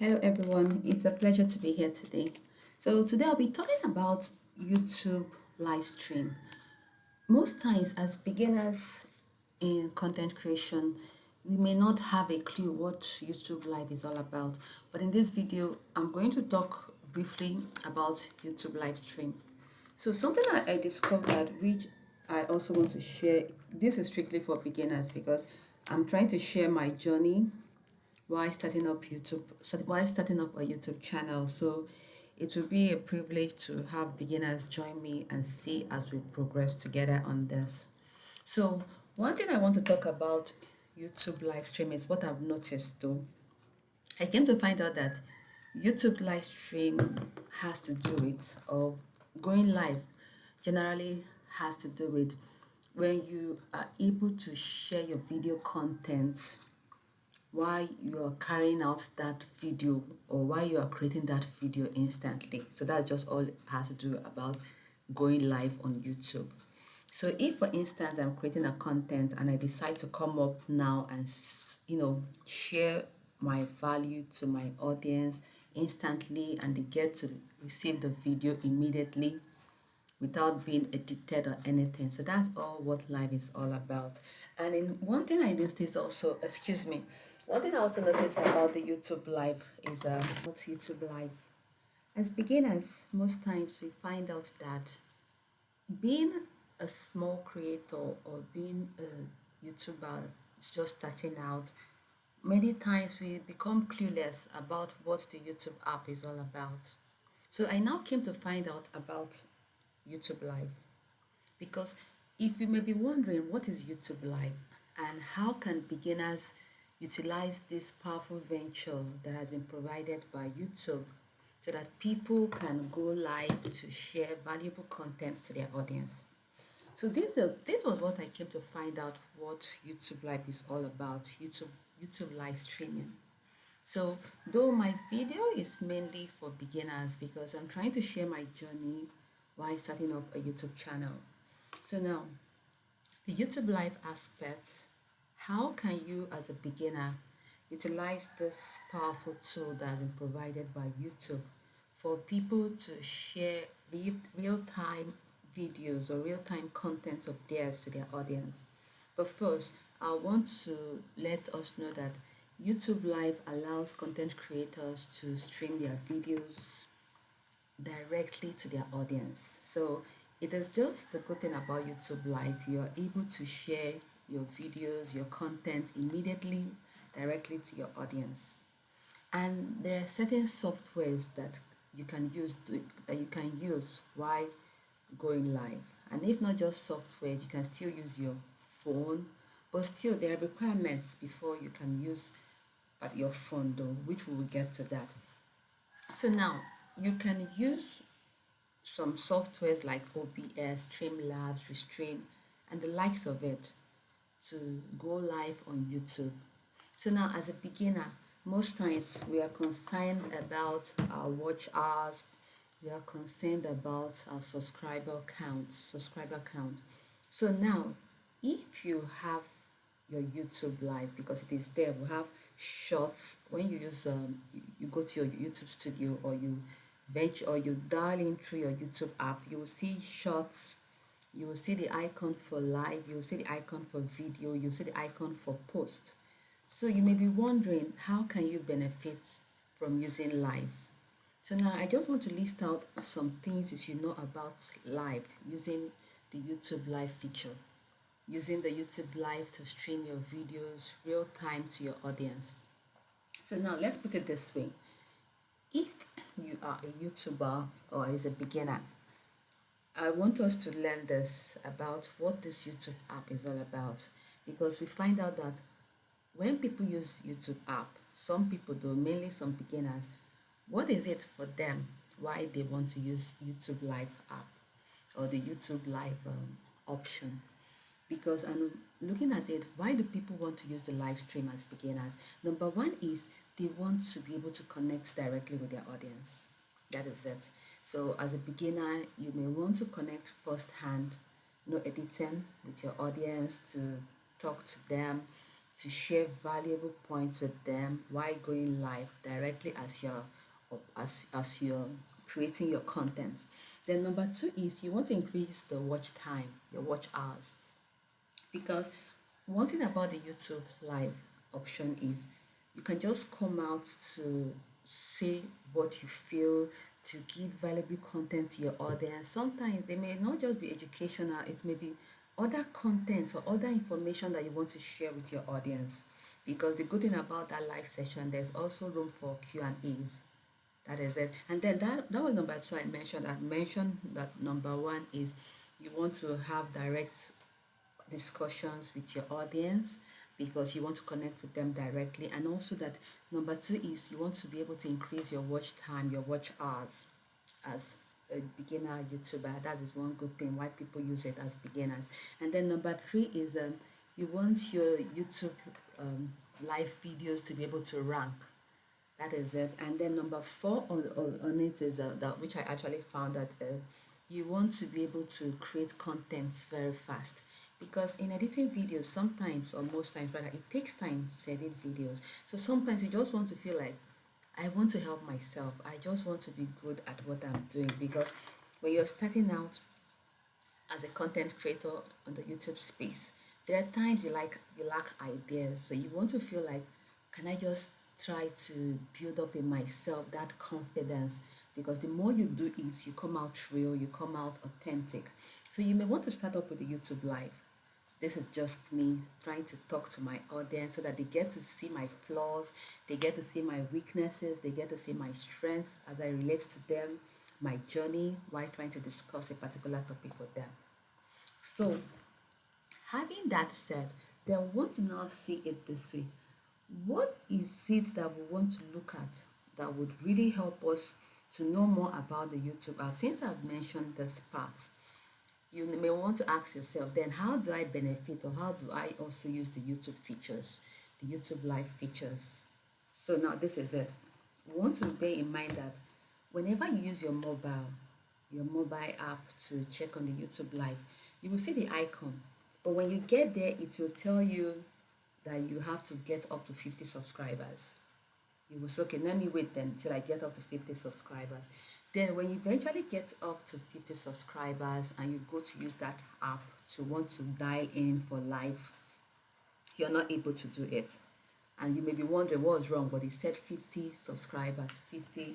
Hello everyone, it's a pleasure to be here today. So today I'll be talking about YouTube live stream. Most times as beginners in content creation, we may not have a clue what YouTube live is all about. But in this video, I'm going to talk briefly about YouTube live stream. So something I discovered which I also want to share, this is strictly for beginners because I'm trying to share my journey while starting up a YouTube channel. So it will be a privilege to have beginners join me and see as we progress together on this. So one thing I want to talk about YouTube live stream is what I've noticed though. I came to find out that YouTube live stream has to do with, or going live generally has to do with when you are able to share your video content while you are carrying out that video or while you are creating that video instantly. So that's just all it has to do about going live on YouTube. So if for instance I'm creating a content and I decide to come up now and share my value to my audience instantly and they get to receive the video immediately without being edited or anything. So that's all what live is all about. And in one thing I noticed is also, excuse me, one thing I also noticed about the YouTube live is what YouTube live. As beginners, most times we find out that being a small creator or being a YouTuber is just starting out. Many times we become clueless about what the YouTube app is all about. So I now came to find out about YouTube Live. Because if you may be wondering what is YouTube Live and how can beginners utilize this powerful venture that has been provided by YouTube so that people can go live to share valuable content to their audience. So this was what I came to find out what YouTube Live is all about, YouTube live streaming. So though my video is mainly for beginners because I'm trying to share my journey while starting up a YouTube channel. So now, the YouTube live aspect, how can you as a beginner utilize this powerful tool that has been provided by YouTube for people to share real-time videos or real-time contents of theirs to their audience? But first, I want to let us know that YouTube Live allows content creators to stream their videos directly to their audience. So it is just the good thing about YouTube Live. You are able to share your videos, your content immediately directly to your audience. And there are certain softwares that you can use while going live. And if not just software, you can still use your phone, but still there are requirements before you can use but your phone though, which we will get to that. So now you can use some softwares like OBS, Streamlabs, Restream, and the likes of it to go live on YouTube. So now as a beginner, most times we are concerned about our watch hours, we are concerned about our subscriber count. So now if you have your YouTube live because it is there, we have shorts. When you use you go to your YouTube studio or you bench or you dial in through your YouTube app, you will see shorts, you will see the icon for live, you will see the icon for video, you will see the icon for post. So you may be wondering how can you benefit from using live. So now I just want to list out some things you should know about live using the YouTube live feature, using the YouTube live to stream your videos real time to your audience. So now let's put it this way. If you are a YouTuber or is a beginner, I want us to learn this about what this YouTube app is all about because we find out that when people use YouTube app, some people do, mainly some beginners, what is it for them why they want to use YouTube live app or the YouTube live option? Because I'm looking at it, why do people want to use the live stream as beginners? Number one is they want to be able to connect directly with their audience. That is it. So as a beginner, you may want to connect firsthand, no editing with your audience to talk to them, to share valuable points with them while going live directly as you're creating your content. Then number two is you want to increase the watch time, your watch hours. Because one thing about the YouTube live option is you can just come out to say what you feel, to give valuable content to your audience. Sometimes they may not just be educational, it may be other contents or other information that you want to share with your audience. Because the good thing about that live session, there's also room for Q&As. That is it. And then that was number two I mentioned. I mentioned that number one is you want to have direct discussions with your audience because you want to connect with them directly, and also that number two is you want to be able to increase your watch time, your watch hours as a beginner YouTuber. That is one good thing why people use it as beginners. And then number three is you want your YouTube live videos to be able to rank. That is it. And then number four on it is that which I actually found that you want to be able to create content very fast, because in editing videos sometimes, or most times rather, it takes time to edit videos. So sometimes you just want to feel like, I want to help myself, I just want to be good at what I'm doing. Because when you're starting out as a content creator on the YouTube space, there are times you lack ideas. So you want to feel like, can I just try to build up in myself that confidence? Because the more you do it, you come out real, you come out authentic. So you may want to start up with a YouTube live. This is just me trying to talk to my audience so that they get to see my flaws, they get to see my weaknesses, they get to see my strengths as I relate to them, my journey while trying to discuss a particular topic with them. So, having that said, then we want to now see it this way. What is it that we want to look at that would really help us to know more about the YouTube app? Since I've mentioned this part, you may want to ask yourself, then how do I benefit, or how do I also use the YouTube features, the YouTube live features? So now this is it. You want to bear in mind that whenever you use your mobile app to check on the YouTube live, you will see the icon. But when you get there, it will tell you that you have to get up to 50 subscribers. You will say, okay, let me wait then till I get up to 50 subscribers. Then when you eventually get up to 50 subscribers and you go to use that app to want to dial in for live, you're not able to do it. And you may be wondering what's wrong, but it said 50 subscribers, 50,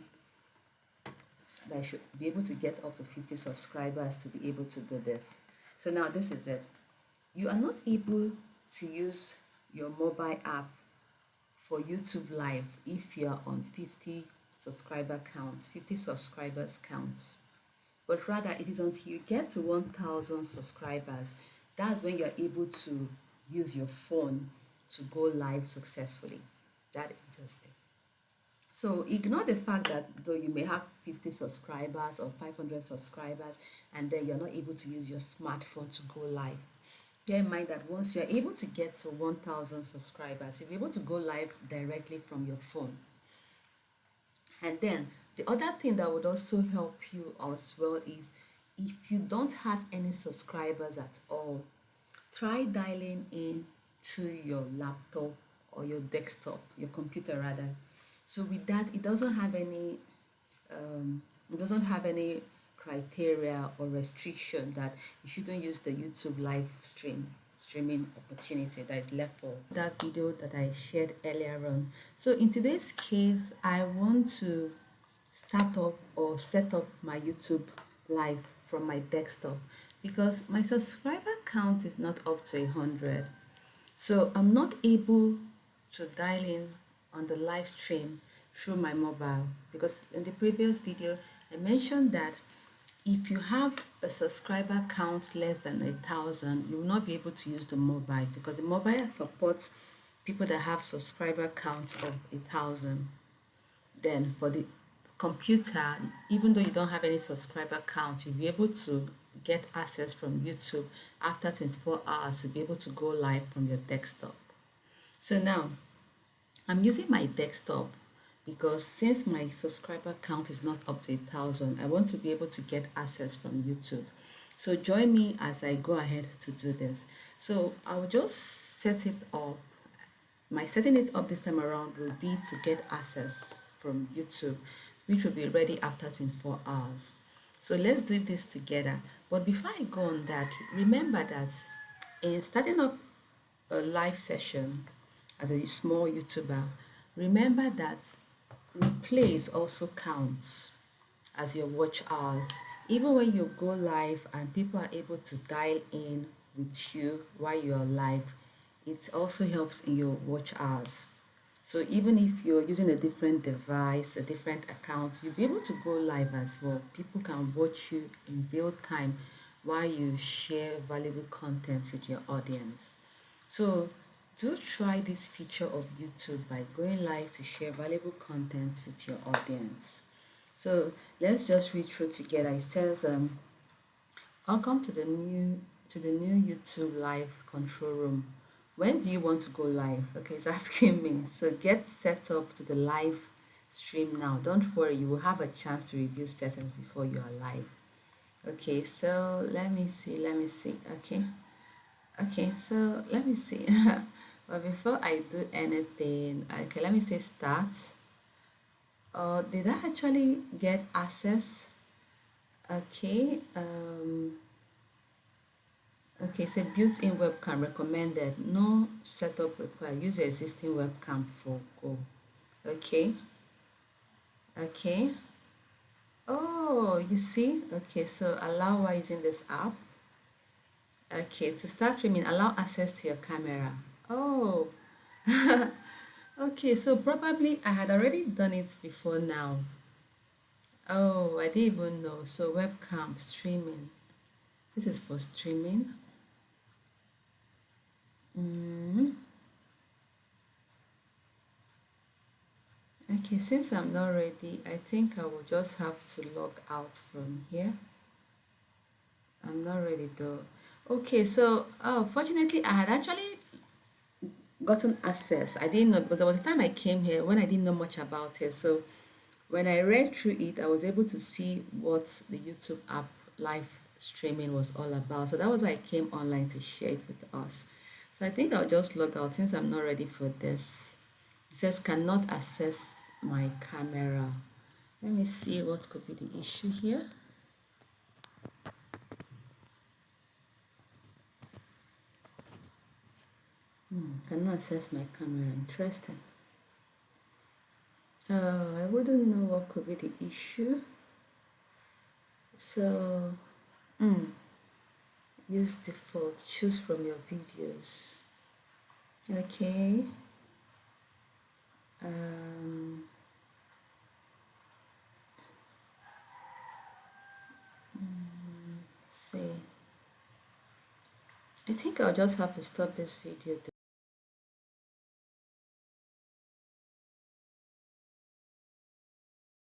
that I should be able to get up to 50 subscribers to be able to do this. So now this is it. You are not able to use your mobile app for YouTube live if you are on 50 subscriber counts, 50 subscribers counts. But rather it is until you get to 1,000 subscribers, that's when you're able to use your phone to go live successfully. That is just it. So ignore the fact that though you may have 50 subscribers or 500 subscribers and then you're not able to use your smartphone to go live. Bear in mind that once you're able to get to 1,000 subscribers, you'll be able to go live directly from your phone. And then the other thing that would also help you as well is if you don't have any subscribers at all, try dialing in through your laptop or your desktop, your computer rather. So with that, it doesn't have any criteria or restriction that you shouldn't use the YouTube live streaming opportunity that is left for that video that I shared earlier on. So in today's case, I want to start up or set up my YouTube live from my desktop because my subscriber count is not up to 100. So I'm not able to dial in on the live stream through my mobile, because in the previous video I mentioned that if you have a subscriber count less than 1,000, you will not be able to use the mobile because the mobile supports people that have subscriber counts of 1,000. Then for the computer, even though you don't have any subscriber count, you'll be able to get access from YouTube after 24 hours to be able to go live from your desktop. So now I'm using my desktop because since my subscriber count is not up to 1,000, I want to be able to get access from YouTube. So join me as I go ahead to do this. So I'll just set it up my setting it up this time around will be to get access from YouTube, which will be ready after 24 hours. So let's do this together. But before I go on that, remember that in starting up a live session as a small YouTuber, remember that replays also counts as your watch hours. Even when you go live and people are able to dial in with you while you're live, it also helps in your watch hours. So even if you're using a different device, a different account, you'll be able to go live as well. People can watch you in real time while you share valuable content with your audience. So do try this feature of YouTube by going live to share valuable content with your audience. So let's just read through together. It says, welcome to the new YouTube live control room. When do you want to go live? Okay, it's asking me. So get set up to the live stream now. Don't worry, you will have a chance to review settings before you are live. Okay, so let me see. Okay, so let me see. But before I do anything, okay, let me say start. Did I actually get access? Okay, okay, so built-in webcam recommended. No setup required. Use your existing webcam for go. Okay, okay. Oh, you see? Okay, so allow while using this app. Okay, to start streaming, allow access to your camera. Oh, okay, so probably I had already done it before now. Oh, I didn't even know. So webcam streaming. This is for streaming. Mm. Okay, since I'm not ready, I think I will just have to log out from here. I'm not ready though. Okay, so fortunately, I had actually gotten access. I didn't know because there was a time I came here when I didn't know much about it. So when I read through it, I was able to see what the YouTube app live streaming was all about. So that was why I came online to share it with us. So I think I'll just log out since I'm not ready for this. It says cannot access my camera. Let me see what could be the issue here. Cannot access my camera. Interesting. I wouldn't know what could be the issue. So, use default. Choose from your videos. Okay. Um, see. I think I'll just have to stop this video.